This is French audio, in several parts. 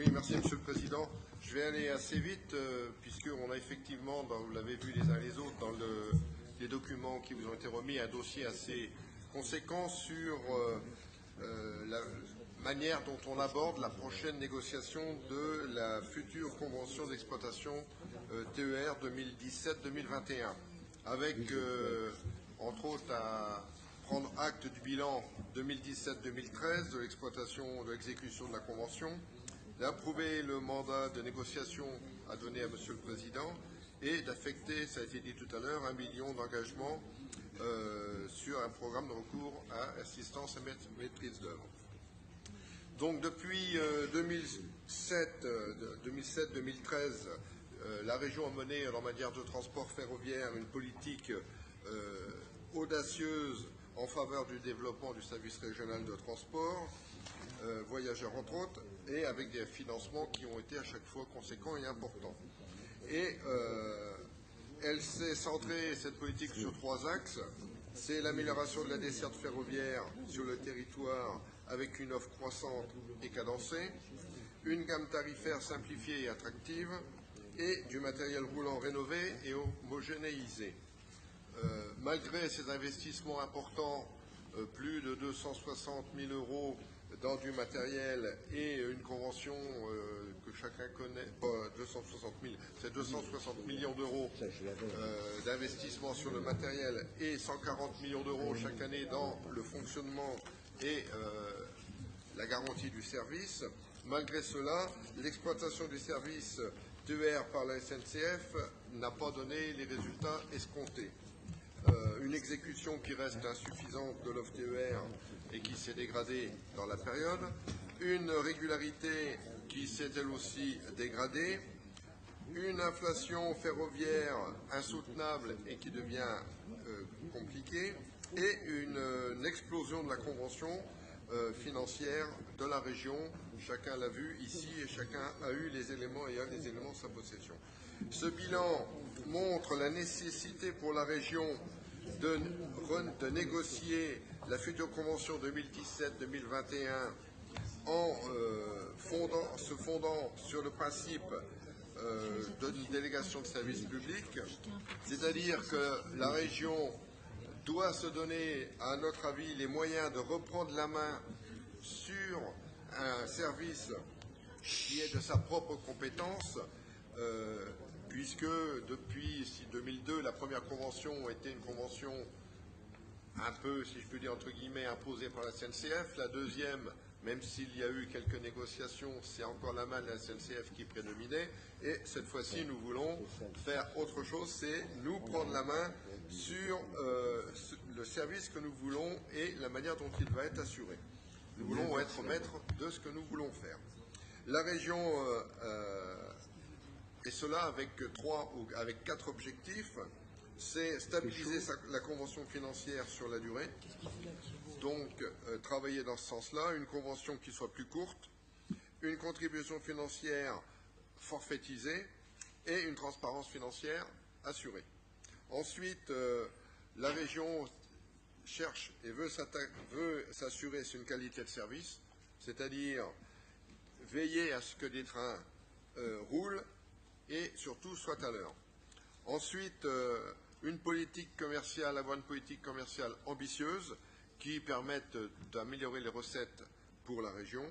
Oui, merci Monsieur le Président. Je vais aller assez vite puisqu'on a effectivement, vous l'avez vu les uns les autres, dans les documents qui vous ont été remis, un dossier assez conséquent sur la manière dont on aborde la prochaine négociation de la future convention d'exploitation TER 2017-2021, avec entre autres à prendre acte du bilan 2017-2013 de l'exploitation, de l'exécution de la convention, d'approuver le mandat de négociation à donner à Monsieur le Président et d'affecter, ça a été dit tout à l'heure, 1 million d'engagements sur un programme de recours à assistance et maîtrise d'œuvre. Donc depuis 2007-2013, la région a mené en matière de transport ferroviaire une politique audacieuse en faveur du développement du service régional de transport, voyageurs entre autres, et avec des financements qui ont été à chaque fois conséquents et importants. Et elle s'est centrée, cette politique, sur 3 axes. C'est l'amélioration de la desserte ferroviaire sur le territoire avec une offre croissante et cadencée, une gamme tarifaire simplifiée et attractive, et du matériel roulant rénové et homogénéisé. Malgré ces investissements importants, plus de 260 000 € dans du matériel et une convention que chacun connaît, pas 260 000, c'est 260 millions d'euros d'investissement sur le matériel et 140 millions d'euros chaque année dans le fonctionnement et la garantie du service. Malgré cela, l'exploitation du service TER par la SNCF n'a pas donné les résultats escomptés. Une exécution qui reste insuffisante de l'offre TER et qui s'est dégradée dans la période, une régularité qui s'est elle aussi dégradée, une inflation ferroviaire insoutenable et qui devient compliquée, et une explosion de la convention financière de la région. Chacun l'a vu ici et chacun a eu les éléments et a les éléments de sa possession. Ce bilan montre la nécessité pour la région de négocier la future convention 2017-2021 en se fondant sur le principe d'une délégation de service public, c'est-à-dire que la région doit se donner, à notre avis, les moyens de reprendre la main sur un service qui est de sa propre compétence, puisque depuis 2002, la première convention était une convention un peu, si je peux dire entre guillemets, imposée par la SNCF. La deuxième, même s'il y a eu quelques négociations, c'est encore la main de la SNCF qui prédominait. Et cette fois-ci, nous voulons faire autre chose, c'est nous prendre la main sur le service que nous voulons et la manière dont il va être assuré. Nous voulons être maîtres de ce que nous voulons faire. La région, et cela avec 4 objectifs, c'est stabiliser la convention financière sur la durée, donc travailler dans ce sens-là, une convention qui soit plus courte, une contribution financière forfaitisée et une transparence financière assurée. Ensuite, la région cherche et veut s'assurer sur une qualité de service, c'est-à-dire veiller à ce que des trains roulent et surtout soient à l'heure. Ensuite, une politique commerciale, avoir une politique commerciale ambitieuse qui permette d'améliorer les recettes pour la région.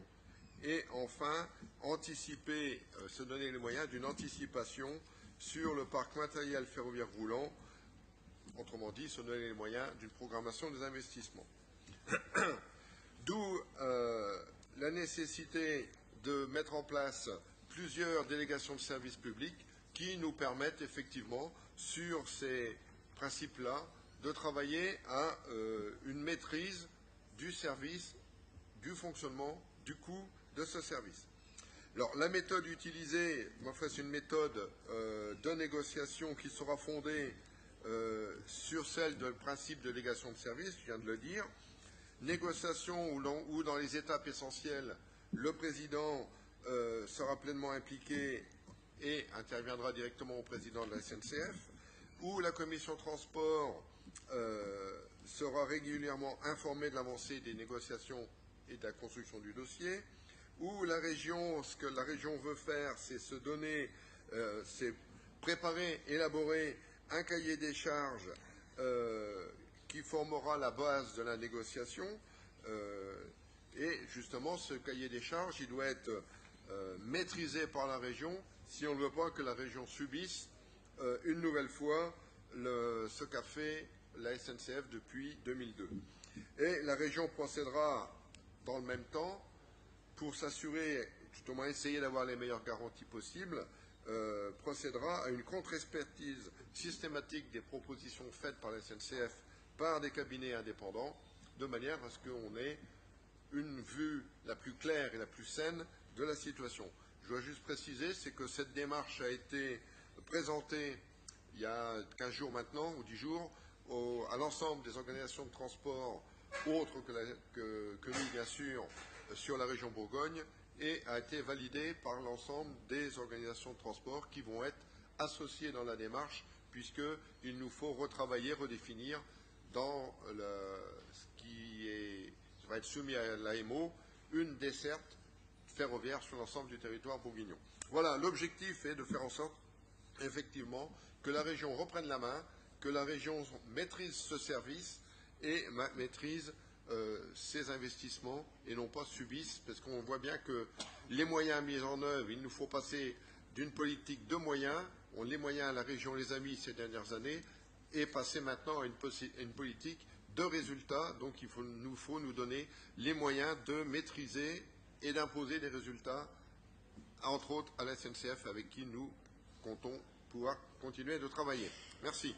Et enfin, anticiper, se donner les moyens d'une anticipation sur le parc matériel ferroviaire roulant, autrement dit, se donner les moyens d'une programmation des investissements. D'où la nécessité de mettre en place plusieurs délégations de services publics qui nous permettent effectivement, sur ces principes-là, de travailler à une maîtrise du service, du fonctionnement, du coût de ce service. Alors, la méthode utilisée, c'est une méthode de négociation qui sera fondée sur celle du principe de délégation de service, je viens de le dire. Négociation où dans les étapes essentielles, le président sera pleinement impliqué et interviendra directement au président de la SNCF, où la commission transport sera régulièrement informée de l'avancée des négociations et de la construction du dossier, où la région, ce que la région veut faire, c'est se donner, c'est préparer, élaborer un cahier des charges qui formera la base de la négociation. Et justement, ce cahier des charges, il doit être maîtrisé par la région si on ne veut pas que la région subisse une nouvelle fois ce qu'a fait la SNCF depuis 2002. Et la région procédera dans le même temps pour s'assurer, tout au moins essayer d'avoir les meilleures garanties possibles, procédera à une contre-expertise systématique des propositions faites par la SNCF par des cabinets indépendants, de manière à ce qu'on ait une vue la plus claire et la plus saine de la situation. Je dois juste préciser, c'est que cette démarche a été présentée il y a 15 jours maintenant, ou 10 jours, à l'ensemble des organisations de transport, autres que nous, bien sûr, sur la région Bourgogne, et a été validée par l'ensemble des organisations de transport qui vont être associées dans la démarche, puisqu'il nous faut retravailler, redéfinir dans ce qui va être soumis à l'AMO, une desserte ferroviaire sur l'ensemble du territoire bourguignon. Voilà, l'objectif est de faire en sorte, effectivement, que la région reprenne la main, que la région maîtrise ce service et maîtrise ses investissements et non pas subisse, parce qu'on voit bien que les moyens mis en œuvre, il nous faut passer d'une politique de moyens, les moyens la région les a mis ces dernières années, et passer maintenant à une politique de résultats. Donc il nous faut nous donner les moyens de maîtriser et d'imposer des résultats, entre autres à la SNCF, avec qui nous comptons pouvoir continuer de travailler. Merci.